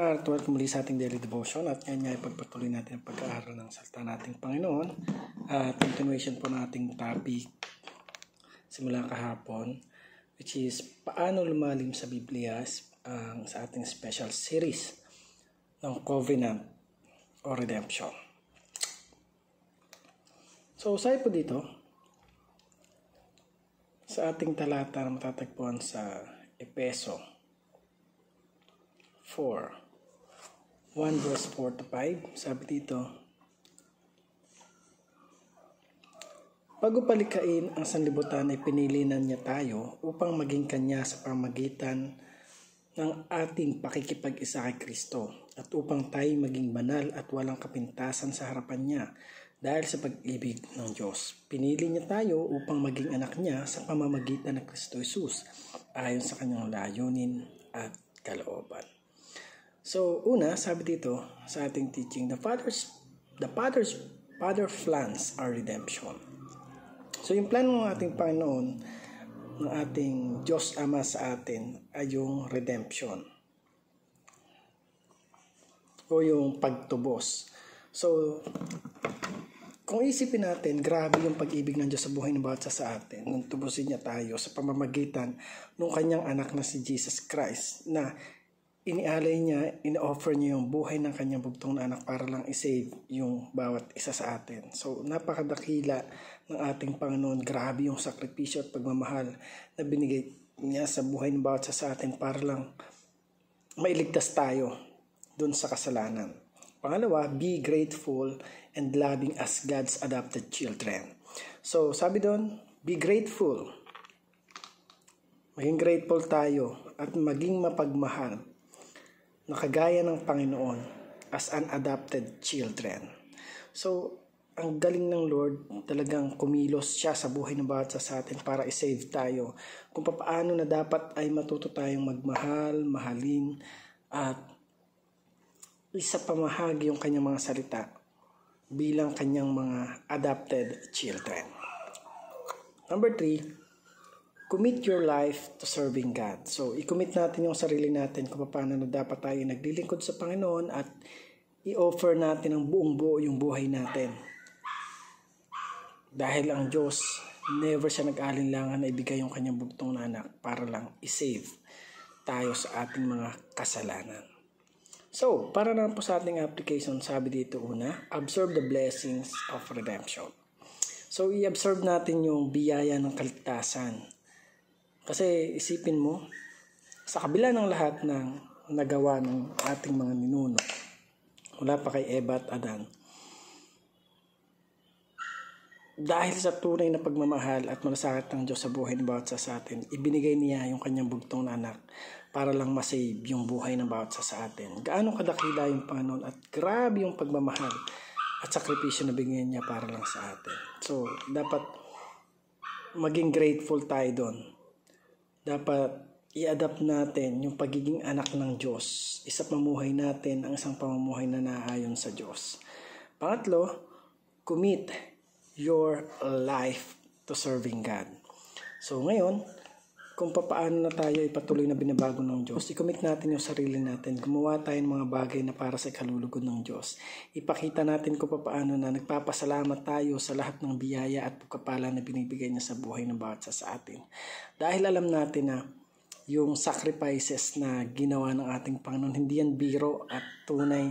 At welcome muli sa ating daily devotion at ngayon nga ipagpatuloy natin ang pag-aaral ng salita nating Panginoon at continuation po ng ating topic simula kahapon, which is paano lumalim sa Biblia sa ating special series ng Covenant o Redemption. So usahay po dito sa ating talata na matatagpuan sa Efeso 4:1 verse 4 to 5, sabi dito, bago palikain ang sanlibutan ay pinilinan niya tayo upang maging kanya sa pamamagitan ng ating pakikipag-isa kay Kristo at upang tayo maging banal at walang kapintasan sa harapan niya dahil sa pag-ibig ng Diyos. Pinili niya tayo upang maging anak niya sa pamamagitan ng Kristo Jesus ayon sa kanyang layunin at kalooban. So, una, sabi dito sa ating teaching, the Father plans our redemption. So, yung plan ng ating Panginoon, ng ating Diyos Ama sa atin, ay yung redemption. O yung pagtubos. So, kung isipin natin, grabe yung pag-ibig ng Diyos sa buhay ng bawat sa atin, nung tubusin niya tayo sa pamamagitan ng kanyang anak na si Jesus Christ, na inialay niya, in-offer niya yung buhay ng kanyang bugtong na anak para lang isave yung bawat isa sa atin. So, napakadakila ng ating Panginoon. Grabe yung sakripisyo at pagmamahal na binigay niya sa buhay ng bawat isa sa atin para lang mailigtas tayo dun sa kasalanan. Pangalawa, be grateful and loving as God's adopted children. So, sabi doon, be grateful. Maging grateful tayo at maging mapagmahal na kagaya ng Panginoon as an adopted children. So, ang galing ng Lord, talagang kumilos siya sa buhay ng bawat sa atin para i-save tayo. Kung paano na dapat ay matuto tayong magmahal, mahalin, at isa pamahagi yung kanyang mga salita bilang kanyang mga adopted children. Number 3, commit your life to serving God. So, i-commit natin yung sarili natin kung paano na dapat tayo naglilingkod sa Panginoon at i-offer natin ang buong buo yung buhay natin. Dahil ang Diyos, never siya nag-alinlangan na ibigay yung kanyang bugtong na anak para lang i-save tayo sa ating mga kasalanan. So, para naman po sa ating application, sabi dito una, observe the blessings of redemption. So, i-observe natin yung biyaya ng kaligtasan. Kasi isipin mo, sa kabila ng lahat ng nagawa ng ating mga ninuno, mula pa kay Eva at Adan, dahil sa tunay na pagmamahal at malasakit ng Diyos sa buhay ng bawat sa atin, ibinigay niya yung kanyang bugtong na anak para lang masave yung buhay ng bawat sa atin. Gaano kadakila yung Panginoon at grabe yung pagmamahal at sakripisyo na bigyan niya para lang sa atin. So, dapat maging grateful tayo doon. Dapat i-adapt natin yung pagiging anak ng Diyos. Isa pamuhay natin ang isang pamumuhay na naayon sa Diyos. Pangatlo, commit your life to serving God. So ngayon, kung paano na tayo ipatuloy na binabago ng Diyos, i-commit natin yung sarili natin. Gumawa tayo ng mga bagay na para sa kalulugod ng Diyos. Ipakita natin kung paano na nagpapasalamat tayo sa lahat ng biyaya at pagkapala na binibigay niya sa buhay ng bawat sa atin. Dahil alam natin na yung sacrifices na ginawa ng ating Panginoon, hindi yan biro at tunay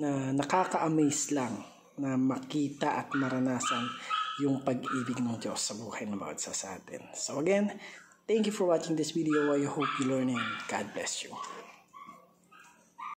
na nakaka-amaze lang na makita at maranasan yung pag-ibig ng Diyos sa buhay ng bawat sa atin. So again, thank you for watching this video. I hope you learn and God bless you.